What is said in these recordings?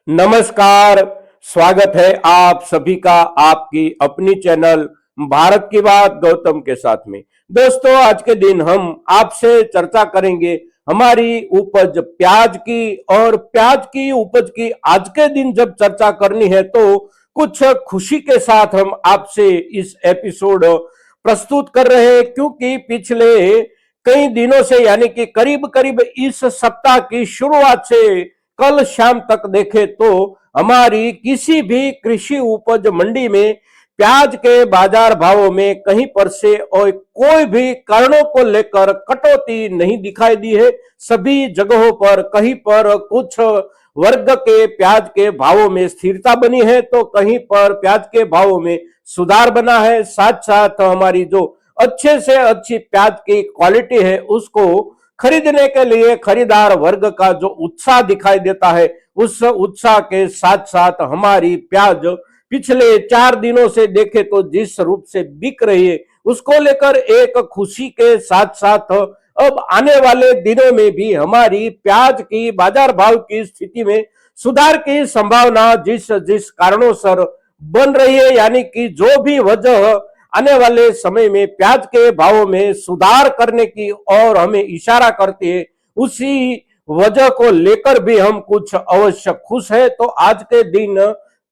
नमस्कार। स्वागत है आप सभी का आपकी अपनी चैनल भारत की बात गौतम के साथ में। दोस्तों, आज के दिन हम आपसे चर्चा करेंगे हमारी उपज प्याज की, और प्याज की उपज की आज के दिन जब चर्चा करनी है तो कुछ खुशी के साथ हम आपसे इस एपिसोड प्रस्तुत कर रहे हैं, क्योंकि पिछले कई दिनों से यानी कि करीब करीब इस सप्ताह की शुरुआत से कल शाम तक देखे तो हमारी किसी भी कृषि उपज मंडी में प्याज के बाजार भावों में कहीं पर से और कोई भी कारणों को लेकर कटौती नहीं दिखाई दी है। सभी जगहों पर कहीं पर कुछ वर्ग के प्याज के भावों में स्थिरता बनी है तो कहीं पर प्याज के भावों में सुधार बना है। साथ साथ हमारी जो अच्छे से अच्छी प्याज की क्वालिटी है उसको खरीदने के लिए खरीदार वर्ग का जो उत्साह दिखाई देता है, उस उत्साह के साथ साथ हमारी प्याज पिछले 4 दिनों से देखे तो जिस रूप से बिक रही है उसको लेकर एक खुशी के साथ साथ अब आने वाले दिनों में भी हमारी प्याज की बाजार भाव की स्थिति में सुधार की संभावना जिस जिस कारणों से बन रही है, यानी कि जो भी वजह आने वाले समय में प्याज के भावों में सुधार करने की और हमें इशारा करती है, उसी वजह को लेकर भी हम कुछ अवश्य खुश है। तो आज के दिन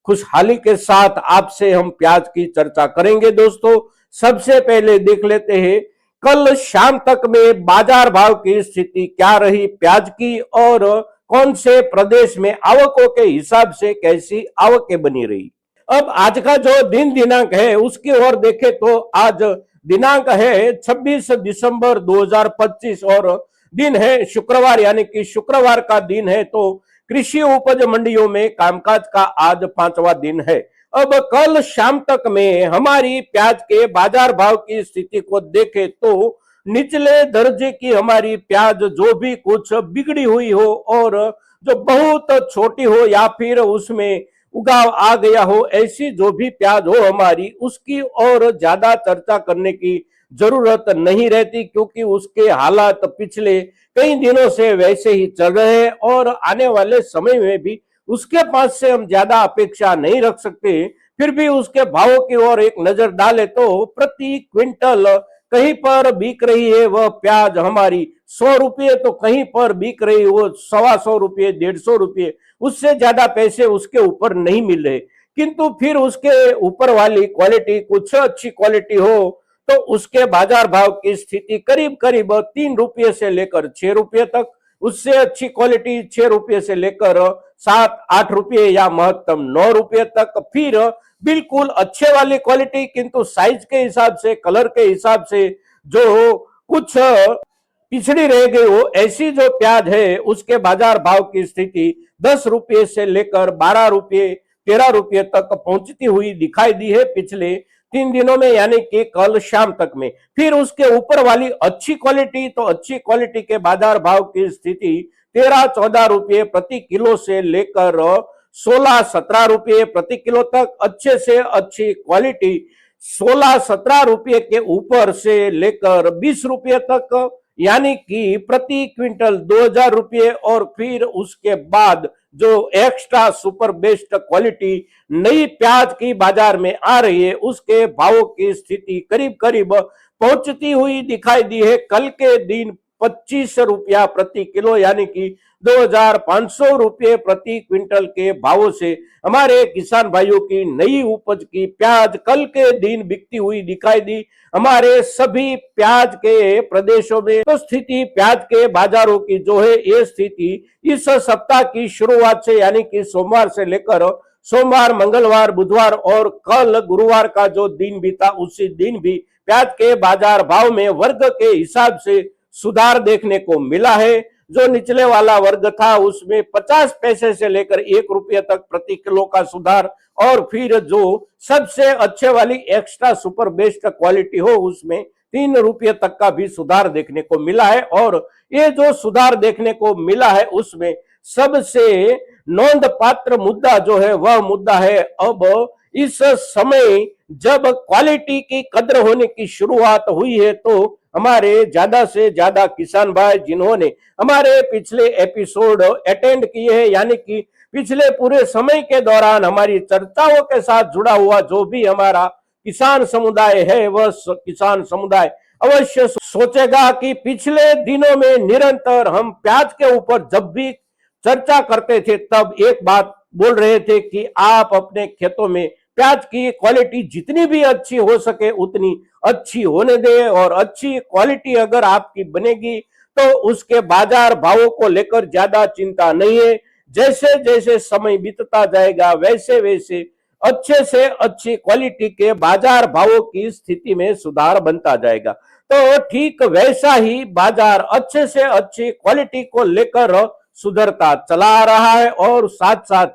खुशहाली के साथ आपसे हम प्याज की चर्चा करेंगे। दोस्तों, सबसे पहले देख लेते हैं कल शाम तक में बाजार भाव की स्थिति क्या रही प्याज की, और कौन से प्रदेश में आवकों के हिसाब से कैसी आवकें बनी रही। अब आज का जो दिन दिनांक है उसकी ओर देखें तो आज दिनांक है 26 दिसंबर 2025 और दिन है शुक्रवार, यानी कि शुक्रवार का दिन है। तो कृषि उपज मंडियों में कामकाज का आज 5वां दिन है। अब कल शाम तक में हमारी प्याज के बाजार भाव की स्थिति को देखें तो निचले दर्जे की हमारी प्याज जो भी कुछ बिगड़ी हुई हो और जो बहुत छोटी हो या फिर उसमें उगाव आ गया हो, ऐसी जो भी प्याज हो हमारी, उसकी और ज्यादा चर्चा करने की जरूरत नहीं रहती, क्योंकि उसके हालात पिछले कई दिनों से वैसे ही चल रहे हैं और आने वाले समय में भी उसके पास से हम ज्यादा अपेक्षा नहीं रख सकते। फिर भी उसके भावों की ओर एक नजर डाले तो प्रति क्विंटल कहीं पर बिक रही है वह प्याज हमारी 100 रुपये, तो कहीं पर बिक रही है वो 125 रुपये, 150 रुपये, उससे ज्यादा पैसे उसके ऊपर नहीं मिल रहे। किंतु फिर उसके ऊपर वाली क्वालिटी कुछ अच्छी क्वालिटी हो तो उसके बाजार भाव की स्थिति करीब करीब 3 रुपये से लेकर 6 रुपये तक, उससे अच्छी क्वालिटी 6 रुपये से लेकर 7-8 रुपये या महत्तम 9 रुपये तक, फिर बिल्कुल अच्छे वाली क्वालिटी किंतु साइज के हिसाब से कलर के हिसाब से जो कुछ पिछड़ी रह गई हो, ऐसी जो प्याज है उसके बाजार भाव की स्थिति 10 रुपये से लेकर 12 रुपये 13 रुपये तक पहुंचती हुई दिखाई दी है पिछले 3 दिनों में, यानी कि कल शाम तक में। फिर उसके ऊपर वाली अच्छी क्वालिटी, तो अच्छी क्वालिटी के बाजार भाव की स्थिति 13-14 रुपये प्रति किलो से लेकर 16-17 रुपये प्रति किलो तक, अच्छे से अच्छी क्वालिटी 16-17 रुपये के ऊपर से लेकर 20 रुपये तक, यानी कि प्रति क्विंटल 2000 रुपये। और फिर उसके बाद जो एक्स्ट्रा सुपर बेस्ट क्वालिटी नई प्याज की बाजार में आ रही है उसके भावों की स्थिति करीब करीब पहुंचती हुई दिखाई दी है कल के दिन 25 रुपया प्रति किलो, यानी कि 2500 रुपये प्रति क्विंटल के भावों से हमारे किसान भाइयों की नई उपज की प्याज कल के दिन बिकती हुई दिखाई दी हमारे सभी प्याज के प्रदेशों में। तो स्थिति प्याज के बाजारों की जो है ये स्थिति इस सप्ताह की शुरुआत से, यानी कि सोमवार से लेकर सोमवार, मंगलवार, बुधवार और कल गुरुवार का जो दिन बीता उसी दिन भी प्याज के बाजार भाव में वर्ग के हिसाब से सुधार देखने को मिला है। जो निचले वाला वर्ग था उसमें 50 पैसे से लेकर 1 रुपये तक प्रति किलो का सुधार, और फिर जो सबसे अच्छे वाली एक्स्ट्रा सुपर बेस्ट क्वालिटी हो उसमें 3 रुपये तक का भी सुधार देखने को मिला है। और ये जो सुधार देखने को मिला है उसमें सबसे नोंदपात्र मुद्दा जो है वह मुद्दा है अब इस समय जब क्वालिटी की कद्र होने की शुरुआत हुई है तो हमारे ज्यादा से ज्यादा किसान भाई जिन्होंने हमारे पिछले एपिसोड अटेंड किए हैं, यानी कि पिछले पूरे समय के दौरान हमारी चर्चाओं के साथ जुड़ा हुआ जो भी हमारा किसान समुदाय है, वह किसान समुदाय अवश्य सोचेगा कि पिछले दिनों में निरंतर हम प्याज के ऊपर जब भी चर्चा करते थे तब एक बात बोल रहे थे कि आप अपने खेतों में प्याज की क्वालिटी जितनी भी अच्छी हो सके उतनी अच्छी होने दे, और अच्छी क्वालिटी अगर आपकी बनेगी तो उसके बाजार भावों को लेकर ज्यादा चिंता नहीं है। जैसे जैसे समय बीतता जाएगा वैसे वैसे अच्छे से अच्छी क्वालिटी के बाजार भावों की स्थिति में सुधार बनता जाएगा। तो ठीक वैसा ही बाजार अच्छे से अच्छी क्वालिटी को लेकर सुधरता चला आ रहा है, और साथ साथ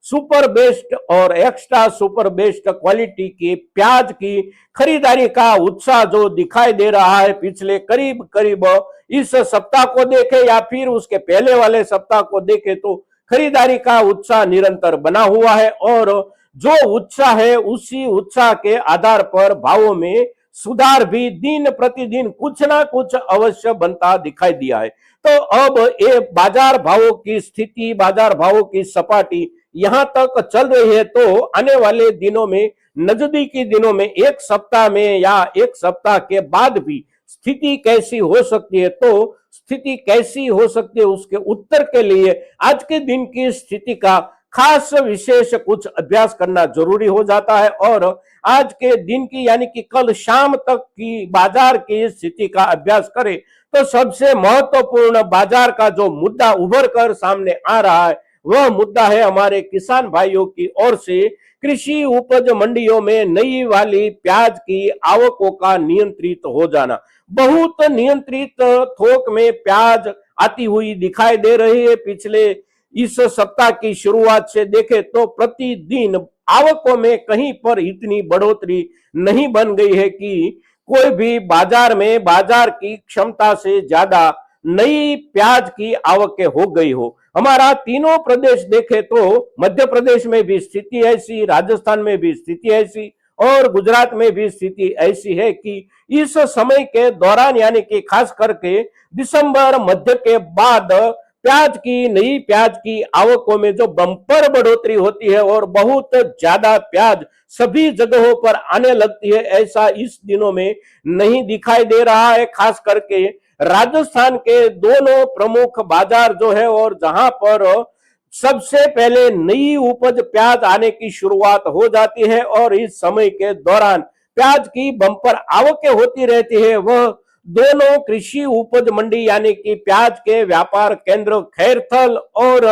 सुपर बेस्ट और एक्स्ट्रा सुपर बेस्ट क्वालिटी की प्याज की खरीदारी का उत्साह जो दिखाई दे रहा है पिछले करीब करीब इस सप्ताह को देखे या फिर उसके पहले वाले सप्ताह को देखे तो खरीदारी का उत्साह निरंतर बना हुआ है, और जो उत्साह है उसी उत्साह के आधार पर भावों में सुधार भी दिन प्रतिदिन कुछ ना कुछ अवश्य बनता दिखाई दिया है। तो अब ये बाजार भावों की स्थिति, बाजार भावों की सपाटी यहां तक चल रही है, तो आने वाले दिनों में, नजदीकी दिनों में, एक सप्ताह में या एक सप्ताह के बाद भी स्थिति कैसी हो सकती है, तो स्थिति कैसी हो सकती है उसके उत्तर के लिए आज के दिन की स्थिति का खास विशेष कुछ अभ्यास करना जरूरी हो जाता है। और आज के दिन की यानी कि कल शाम तक की बाजार की स्थिति का अभ्यास करें तो सबसे महत्वपूर्ण बाजार का जो मुद्दा उभर कर सामने आ रहा है वह मुद्दा है हमारे किसान भाइयों की ओर से कृषि उपज मंडियों में नई वाली प्याज की आवकों का नियंत्रित हो जाना। बहुत नियंत्रित थोक में प्याज आती हुई दिखाई दे रही है। पिछले इस सप्ताह की शुरुआत से देखें तो प्रतिदिन आवकों में कहीं पर इतनी बढ़ोतरी नहीं बन गई है कि कोई भी बाजार में बाजार की क्षमता से ज्यादा नई प्याज की आवकें हो गई हो। हमारा तीनों प्रदेश देखे तो मध्य प्रदेश में भी स्थिति ऐसी, राजस्थान में भी स्थिति ऐसी और गुजरात में भी स्थिति ऐसी है कि इस समय के दौरान यानी कि खास करके दिसंबर मध्य के बाद प्याज की, नई प्याज की आवकों में जो बम्पर बढ़ोतरी होती है और बहुत ज्यादा प्याज सभी जगहों पर आने लगती है, ऐसा इस दिनों में नहीं दिखाई दे रहा है। खास करके राजस्थान के दोनों प्रमुख बाजार जो है और जहां पर सबसे पहले नई उपज प्याज आने की शुरुआत हो जाती है और इस समय के दौरान प्याज की बम्पर आवकें होती रहती है, वह दोनों कृषि उपज मंडी यानी कि प्याज के व्यापार केंद्र खैरथल और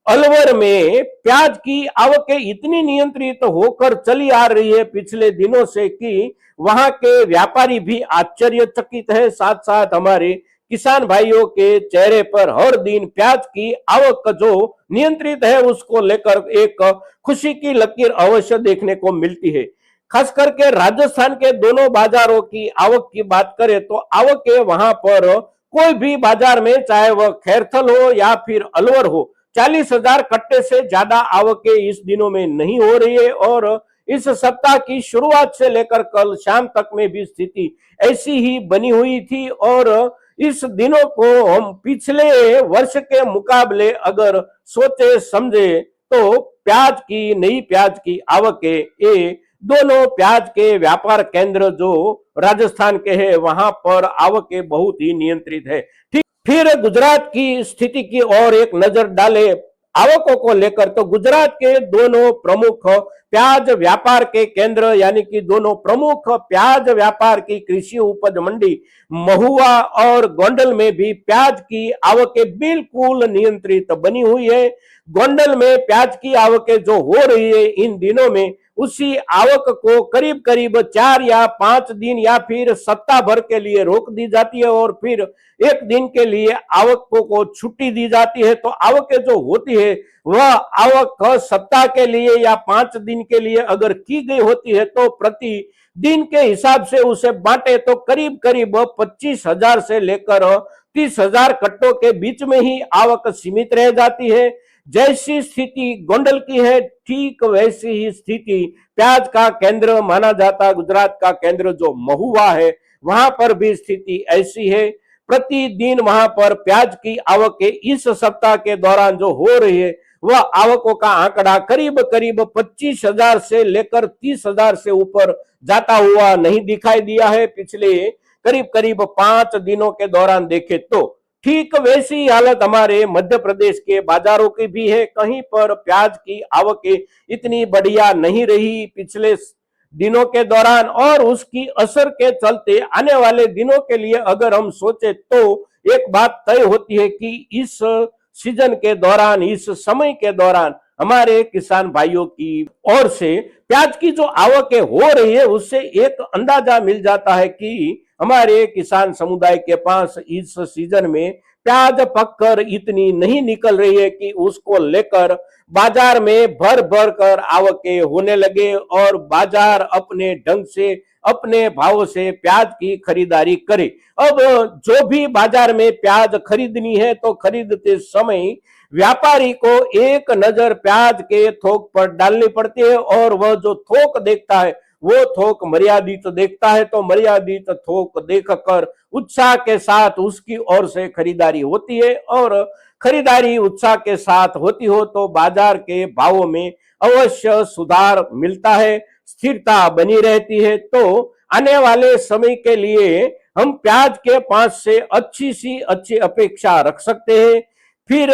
अलवर में प्याज की आवकें इतनी नियंत्रित होकर चली आ रही है पिछले दिनों से कि वहां के व्यापारी भी आश्चर्यचकित है। साथ साथ हमारे किसान भाइयों के चेहरे पर हर दिन प्याज की आवक जो नियंत्रित है उसको लेकर एक खुशी की लकीर अवश्य देखने को मिलती है। खास करके राजस्थान के दोनों बाजारों की आवक की बात करें तो आवकें वहां पर कोई भी बाजार में, चाहे वह खैरथल हो या फिर अलवर हो, 40,000 कट्टे से ज्यादा आवकें इस दिनों में नहीं हो रही है। और इस सप्ताह की शुरुआत से लेकर कल शाम तक में भी स्थिति ऐसी ही बनी हुई थी। और इस दिनों को हम पिछले वर्ष के मुकाबले अगर सोचे समझे तो प्याज की, नई प्याज की आवकें, ये दोनों प्याज के व्यापार केंद्र जो राजस्थान के हैं वहां पर आवकें बहुत ही नियंत्रित है। ठीक, फिर गुजरात की स्थिति की ओर एक नजर डाले आवकों को लेकर तो गुजरात के दोनों प्रमुख प्याज व्यापार के केंद्र यानी कि दोनों प्रमुख प्याज व्यापार की कृषि उपज मंडी महुआ और गोंडल में भी प्याज की आवकें बिल्कुल नियंत्रित बनी हुई है। गोंडल में प्याज की आवकें जो हो रही है इन दिनों में उसी आवक को करीब करीब 4 या 5 दिन या फिर सप्ताह भर के लिए रोक दी जाती है और फिर एक दिन के लिए आवकों को छुट्टी दी जाती है। तो आवकें जो होती है वह आवक सप्ताह के लिए या 5 दिन के लिए अगर की गई होती है तो प्रति दिन के हिसाब से उसे बांटे तो करीब करीब 25,000 से लेकर 30,000 कट्टों के बीच में ही आवक सीमित रह जाती है। जैसी स्थिति गोंडल की है ठीक वैसी ही स्थिति प्याज का केंद्र माना जाता गुजरात का केंद्र जो महुआ है वहां पर भी स्थिति ऐसी है। प्रतिदिन वहां पर प्याज की आवक इस सप्ताह के दौरान जो हो रही है वह आवकों का आंकड़ा करीब करीब 25,000 से लेकर 30,000 से ऊपर जाता हुआ नहीं दिखाई दिया है पिछले करीब करीब 5 दिनों के दौरान देखे तो। ठीक वैसी हालत हमारे मध्य प्रदेश के बाजारों की भी है। कहीं पर प्याज की आवकें इतनी बढ़िया नहीं रही पिछले दिनों के दौरान, और उसकी असर के चलते आने वाले दिनों के लिए अगर हम सोचे तो एक बात तय होती है कि इस सीजन के दौरान, इस समय के दौरान हमारे किसान भाइयों की ओर से प्याज की जो आवकें हो रही है उससे एक अंदाजा मिल जाता है कि हमारे किसान समुदाय के पास इस सीजन में प्याज पककर इतनी नहीं निकल रही है कि उसको लेकर बाजार में भर भर कर आवकें होने लगे और बाजार अपने ढंग से, अपने भाव से प्याज की खरीदारी करे। अब जो भी बाजार में प्याज खरीदनी है तो खरीदते समय व्यापारी को एक नजर प्याज के थोक पर डालनी पड़ती है, और वह जो थोक देखता है वो थोक मर्यादित देखता है, तो मर्यादित थोक देखकर उत्साह के साथ उसकी ओर से खरीदारी होती है, और खरीदारी उत्साह के साथ होती हो तो बाजार के भावों में अवश्य सुधार मिलता है, स्थिरता बनी रहती है। तो आने वाले समय के लिए हम प्याज के पास से अच्छी अपेक्षा रख सकते हैं। फिर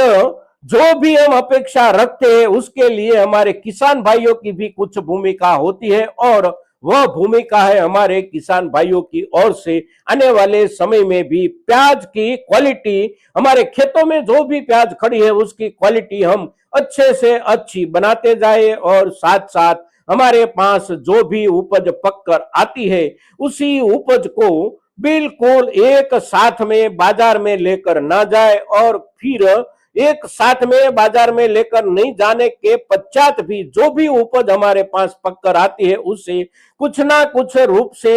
जो भी हम अपेक्षा रखते हैं उसके लिए हमारे किसान भाइयों की भी कुछ भूमिका होती है, और वह भूमिका है हमारे किसान भाइयों की ओर से आने वाले समय में भी प्याज की क्वालिटी, हमारे खेतों में जो भी प्याज खड़ी है उसकी क्वालिटी हम अच्छे से अच्छी बनाते जाए, और साथ साथ हमारे पास जो भी उपज पककर आती है उसी उपज को बिल्कुल एक साथ में बाजार में लेकर ना जाए, और फिर एक साथ में बाजार में लेकर नहीं जाने के पश्चात भी जो भी उपज हमारे पास पककर आती है उसे कुछ ना कुछ रूप से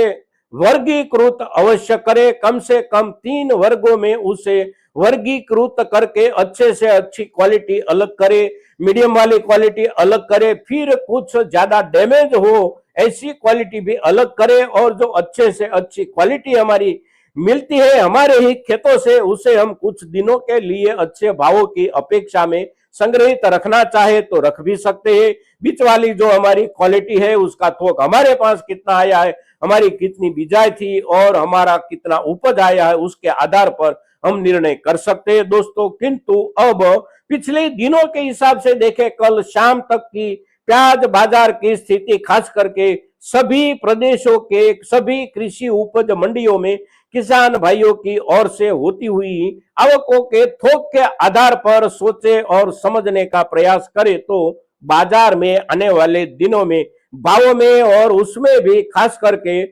वर्गीकृत अवश्य करे। कम से कम 3 वर्गों में उसे वर्गीकृत करके अच्छे से अच्छी क्वालिटी अलग करे, मीडियम वाली क्वालिटी अलग करे, फिर कुछ ज्यादा डैमेज हो ऐसी क्वालिटी भी अलग करे, और जो अच्छे से अच्छी क्वालिटी हमारी मिलती है हमारे ही खेतों से उसे हम कुछ दिनों के लिए अच्छे भावों की अपेक्षा में संग्रहित रखना चाहे तो रख भी सकते हैं। बीच वाली जो हमारी क्वालिटी है उसका थोक हमारे पास कितना आया है, हमारी कितनी बिजाई थी और हमारा कितना उपज आया है उसके आधार पर हम निर्णय कर सकते हैं दोस्तों। किंतु अब पिछले दिनों के हिसाब से देखें, कल शाम तक की प्याज बाजार की स्थिति खास करके सभी प्रदेशों के सभी कृषि उपज मंडियों में किसान भाइयों की ओर से होती हुई आवकों के थोक के आधार पर सोचे और समझने का प्रयास करें तो बाजार में आने वाले दिनों में भावों में और उसमें भी खास करके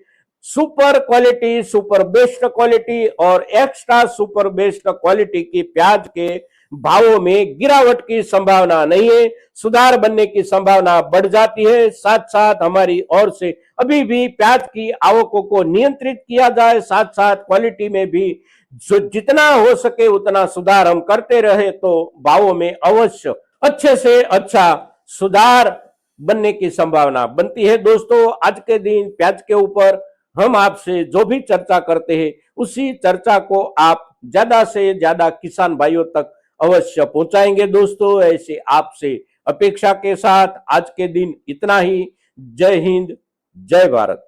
super quality, super best quality और एक्स्ट्रा सुपर बेस्ट क्वालिटी की प्याज के भावों में गिरावट की संभावना नहीं है, सुधार बनने की संभावना बढ़ जाती है। साथ साथ हमारी ओर से अभी भी प्याज की आवकों को नियंत्रित किया जाए, साथ साथ क्वालिटी में भी जितना हो सके उतना सुधार हम करते रहे तो भावों में अवश्य अच्छे से अच्छा सुधार बनने की संभावना बनती है। दोस्तों, आज के दिन प्याज के ऊपर हम आपसे जो भी चर्चा करते हैं उसी चर्चा को आप ज्यादा से ज्यादा किसान भाइयों तक अवश्य पहुंचाएंगे। दोस्तों, ऐसे आपसे अपेक्षा के साथ आज के दिन इतना ही। जय हिंद, जय भारत।